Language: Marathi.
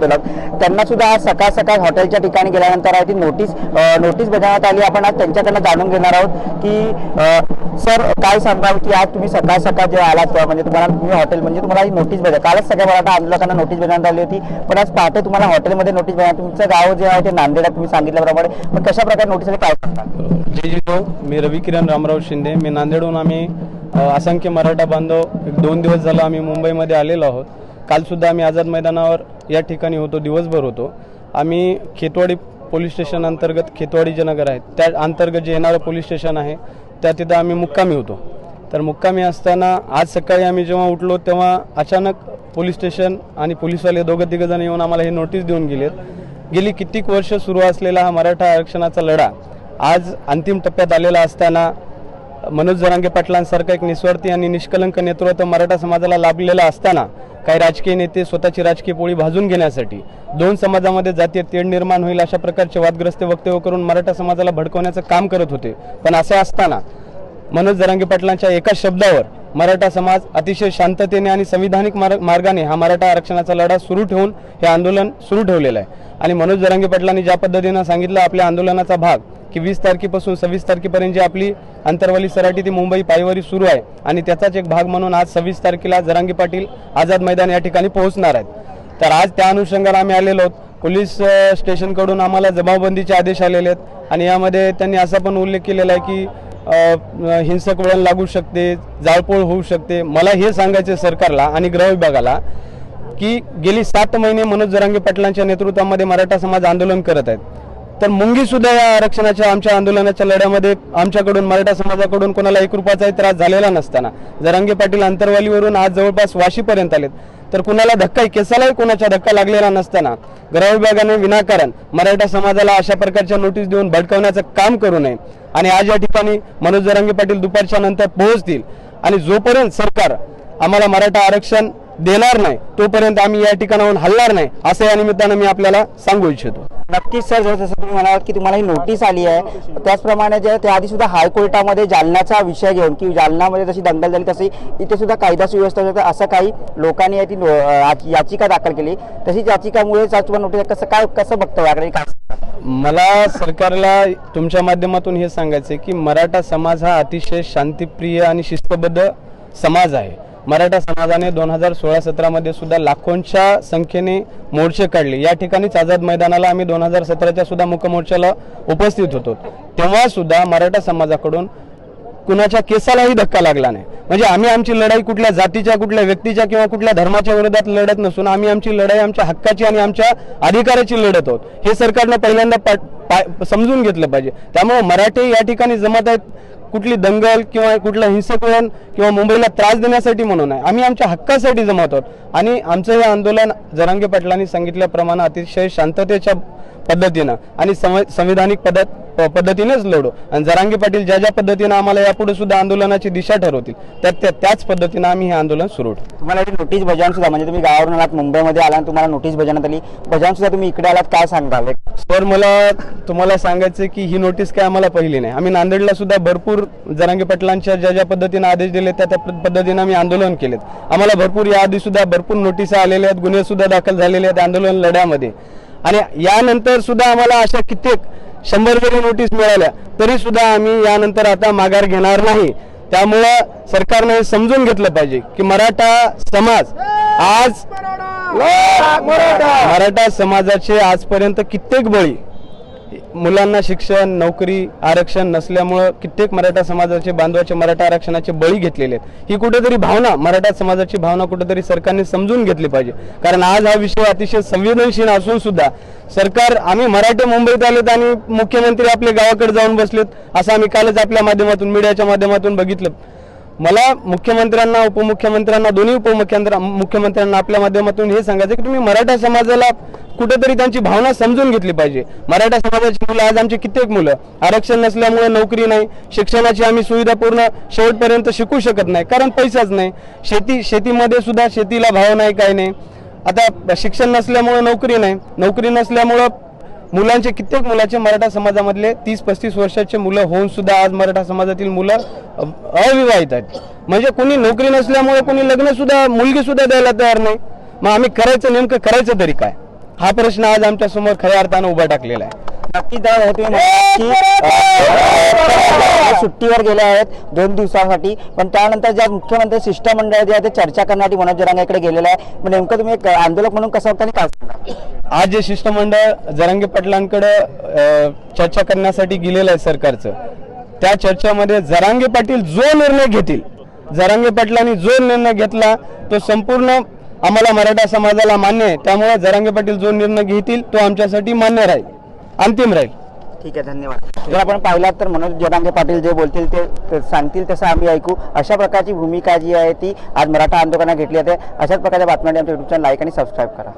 त्यांना सुद्धा आज सकाळ सकाळ हॉटेलच्या ठिकाणी गेल्यानंतर आहे ती नोटीस बजावण्यात आली। आपण आज त्यांच्याकडनं जाणून घेणार आहोत की सर काय सांगाल की आज तुम्ही सकाळ सकाळ जे आलात म्हणजे तुम्ही हॉटेल म्हणजे तुम्हाला ही नोटीस बजाव कालच सगळ्या मराठा आंदोलकांना नोटीस बजावण्यात आली होती, पण आज पहाटे तुम्हाला हॉटेलमध्ये नोटीस बजावण्यात तुमचं गाव जे आहे ते नांदेड तुम्ही सांगितल्याप्रमाणे, पण कशा प्रकारे नोटीस आली काय सांगता? जय मी रवी किरण रामराव शिंदे। मी नांदेडहून आम्ही असंख्य मराठा बांधव 2 दिवस झाला आम्ही मुंबईमध्ये आलेलो आहोत। काल सुद्धा आम्ही आझाद मैदानावर या ठिकाणी होतो, दिवसभर होतो। आम्ही खेतवाडी पोलीस स्टेशन अंतर्गत खेतवाडी जे नगर आहे त्या अंतर्गत जे येणारं पोलीस स्टेशन आहे त्या तिथं आम्ही मुक्कामी होतो। तर मुक्कामी असताना आज सकाळी आम्ही जेव्हा उठलो तेव्हा अचानक पोलीस स्टेशन आणि पोलीसवाले दोघं तिघं जण येऊन आम्हाला हे नोटीस देऊन गेली कित्येक वर्ष सुरू असलेला हा मराठा आरक्षणाचा लढा आज अंतिम टप्प्यात आलेला असताना मनोज जरांगे पाटलांसारखं एक निस्वार्थी आणि निष्कलंक नेतृत्व मराठा समाजाला लाभलेला असताना काही राजकीय नेते स्वतःची राजकीय पोळी भाजून घेण्यासाठी 2 समाजामध्ये जातीय तेढ निर्माण होईल अशा प्रकारचे वादग्रस्त वक्तव्य करून मराठा समाजाला भडकवण्याचं काम करत होते। पण असे असताना मनोज जरांगे पाटलांच्या एका शब्दावर मराठा समाज अतिशय शांततेने आणि संविधानिक मार्गाने हा मराठा आरक्षणाचा लढा सुरू ठेवून हे आंदोलन सुरू ठेवलेलं आहे। आणि मनोज जरांगे पाटलांनी ज्या पद्धतीने सांगितलं आपल्या आंदोलनाचा भाग की 20 तारखेपासून 26 तारखेपर्यंत जी आपली अंतरवाली सराटी ती मुंबई पायवारी सुरू आहे आणि त्याचाच एक भाग म्हणून आज 26 तारखेला जरांगे पाटील आझाद मैदान या ठिकाणी पोहोचणार आहेत। तर आज त्या अनुषंगाने आम्ही आलेलो आहोत। पोलीस स्टेशनकडून आम्हाला जमावबंदीचे आदेश आलेले आहेत आणि यामध्ये त्यांनी असा पण उल्लेख केलेला आहे की हिंसक वळण लागू शकते, जाळपोळ होऊ शकते। मला हे सांगायचे सरकारला आणि गृह विभागाला की गेली 7 महिने मनोज जरांगे पाटलांच्या नेतृत्वामध्ये मराठा समाज आंदोलन करत आहेत, तर मुंगी सुद्धा या आरक्षणाच्या आमच्या आंदोलनाच्या लढ्यामध्ये आमच्याकडून मराठा समाजाकडून कोणाला 1 रुपयाचाही त्रास झालेला नसताना जरांगे पाटील अंतरवालीवरून आज जवळपास वाशीपर्यंत आलेत, तर कुणाला धक्का केसालाही कोणाचा धक्का लागलेला नसताना गृह विभागाने विनाकारण मराठा समाजाला अशा प्रकारच्या नोटीस देऊन भडकवण्याचं काम करू नये। आणि आज या ठिकाणी मनोज जरांगे पाटील दुपारच्या नंतर पोहोचतील आणि जोपर्यंत सरकार आम्हाला मराठा आरक्षण देणार नाही तोपर्यंत आम्ही या ठिकाणाहून हलणार नाही असं या निमित्तानं मी आपल्याला सांगू इच्छितो। नक्कीच सर, जसं तुम्ही म्हणालात की तुम्हाला ही नोटीस आली आहे, त्याचप्रमाणे जे त्याआधी सुद्धा हायकोर्टामध्ये जालन्याचा विषय घेऊन की जालन्यामध्ये जशी दंगल झाली तशी इथे सुद्धा कायदा सुव्यवस्था होती, असं काही लोकांनी ती याचिका दाखल केली, तशीच याचिकामुळे तुम्हाला नोटीस कसं बघतो याकडे काय? मला सरकारला तुमच्या माध्यमातून हे सांगायचं की मराठा समाज हा अतिशय शांतिप्रिय आणि शिस्तबद्ध समाज आहे। मराठा समाजाने 2016-17 मध्ये सुद्धा लाखोंच्या संख्येने मोर्चे काढले। या ठिकाणीच आझाद मैदानाला आम्ही 2017च्या सुद्धा मुकमोर्चाला उपस्थित होतो, तेव्हा सुद्धा मराठा समाजाकडून कुणाच्या केसालाही धक्का लागला नाही। म्हणजे आम्ही आमची लढाई कुठल्या जातीच्या, कुठल्या व्यक्तीच्या किंवा कुठल्या धर्माच्या विरोधात लढत नसून आम्ही आमची लढाई आमच्या हक्काची आणि आमच्या अधिकाराची लढत आहोत, हे सरकारने पहिल्यांदा समजून घेतलं पाहिजे। त्यामुळे मराठे या ठिकाणी जमत आहेत कुठली दंगल किंवा कुठला हिंसक वळण किंवा मुंबईला त्रास देण्यासाठी म्हणून आहे, आम्ही आमच्या हक्कासाठी जमत आहोत। आणि आमचं हे आंदोलन जरांगे पाटलांनी सांगितल्याप्रमाणे अतिशय शांततेच्या पद्धतीनं आणि संविधानिक पद्धतीनेच लढू। आणि जरांगे पाटील ज्या पद्धतीनं आम्हाला यापुढे सुद्धा आंदोलनाची दिशा ठरवतील त्याच पद्धतीनं आम्ही हे आंदोलन सुरू ठेवू। तुम्हाला नोटीस बजावून सुद्धा म्हणजे तुम्ही गावावरून आलात, मुंबईमध्ये आला, तुम्हाला नोटीस बजावण्यात आली, बजावून सुद्धा तुम्ही इकडे आलात, काय सांगाल? सर, मला तुम्हाला सांगायचं की ही नोटीस काय आम्हाला पहिली नाही। आम्ही नांदेडला सुद्धा भरपूर जरांगे पाटलांच्या ज्या पद्धतीने आदेश दिले त्या पद्धतीने आम्ही आंदोलन केलेत। आम्हाला भरपूर याआधी सुद्धा भरपूर नोटीस आलेल्या आहेत, गुन्हे सुद्धा दाखल झालेले आहेत आंदोलन लढ्यामध्ये, आणि यानंतर सुद्धा आम्हाला अशा कित्येक 100 जरी नोटीस मिळाल्या तरी सुद्धा आम्ही यानंतर आता माघार घेणार नाही। त्यामुळं सरकारने समजून घेतलं पाहिजे की मराठा समाजाचे आजपर्यंत कित्येक बळी, मुलांना शिक्षण, नोकरी, आरक्षण नसल्यामुळं कित्येक मराठा समाजाचे बांधवाचे मराठा आरक्षणाचे बळी घेतलेले आहेत। ही कुठेतरी भावना, मराठा समाजाची भावना कुठेतरी सरकारने समजून घेतली पाहिजे, कारण आज हा विषय अतिशय संवेदनशील असून सुद्धा सरकार आम्ही मराठे मुंबईत आलेत आणि मुख्यमंत्री आपल्या गावाकडे जाऊन बसलेत असं आम्ही कालच आपल्या माध्यमातून मीडियाच्या माध्यमातून बघितलं। मला मुख्यमंत्र्यांना, उपमुख्यमंत्र्यांना, दोन्ही मुख्यमंत्र्यांना आपल्या माध्यमातून हे सांगायचं की तुम्ही मराठा समाजाला कुठेतरी त्यांची भावना समजून घेतली पाहिजे। मराठा समाजाची मुलं, आज आमची कित्येक मुलं आरक्षण नसल्यामुळे नोकरी नाही, शिक्षणाची आम्ही सुविधा पूर्ण शेवटपर्यंत शिकू शकत नाही कारण पैसाच नाही, शेतीमध्ये सुद्धा शेतीला भाव नाही, काय नाही। आता शिक्षण नसल्यामुळे नोकरी नाही, नोकरी नसल्यामुळं मुलांचे कित्येक मुलाचे मराठा समाजामधले 30-35 वर्षाचे मुलं होऊन सुद्धा आज मराठा समाजातील मुलं अविवाहित आहेत। म्हणजे कोणी नोकरी नसल्यामुळे कोणी लग्न सुद्धा, मुलगी सुद्धा द्यायला तयार नाही। मग आम्ही नेमकं करायचं तरी काय? हा प्रश्न आज आमच्या समोर खऱ्या अर्थानं उभा टाकलेला आहे. नक्कीच दादा, हे तुम्ही म्हणालात की सुट्टीवर गेले आहेत 2 दिवसांसाठी, पण त्यानंतर ज्या मुख्यमंत्री शिष्टमंडळ जे आहे ते चर्चा करण्यासाठी मनोज जरांगेकडे गेलेलं आहे. मग नेमकं तुम्ही एक आंदोलक म्हणून कसं वाटतं आणि काय सांगता? आज जे शिष्टमंडळ जरांगे पाटलांकडे चर्चा करण्यासाठी गेलेलं आहे सरकारचं, त्या चर्चेमध्ये जरांगे पाटील जो निर्णय घेतील, जरांगे पाटलांनी जो निर्णय घेतला तो संपूर्ण आम्हाला मराठा समाजाला मान्य आहे. त्यामुळे जरांगे पाटील जो निर्णय घेतील तो आमच्यासाठी मान्य राहील, अंतिम राहील. ठीक आहे, धन्यवाद. जर आपण पाहिलात तर मनोज जरांगे पाटील जे बोलतील ते सांगतील तसं आम्ही ऐकू, अशा प्रकारची भूमिका जी आहे ती आज मराठा आंदोलनात घेतली जाते. अशाच प्रकारच्या बातम्यांसाठी आमच्या युट्यूब चॅनल लाईक आणि सबस्क्राईब करा.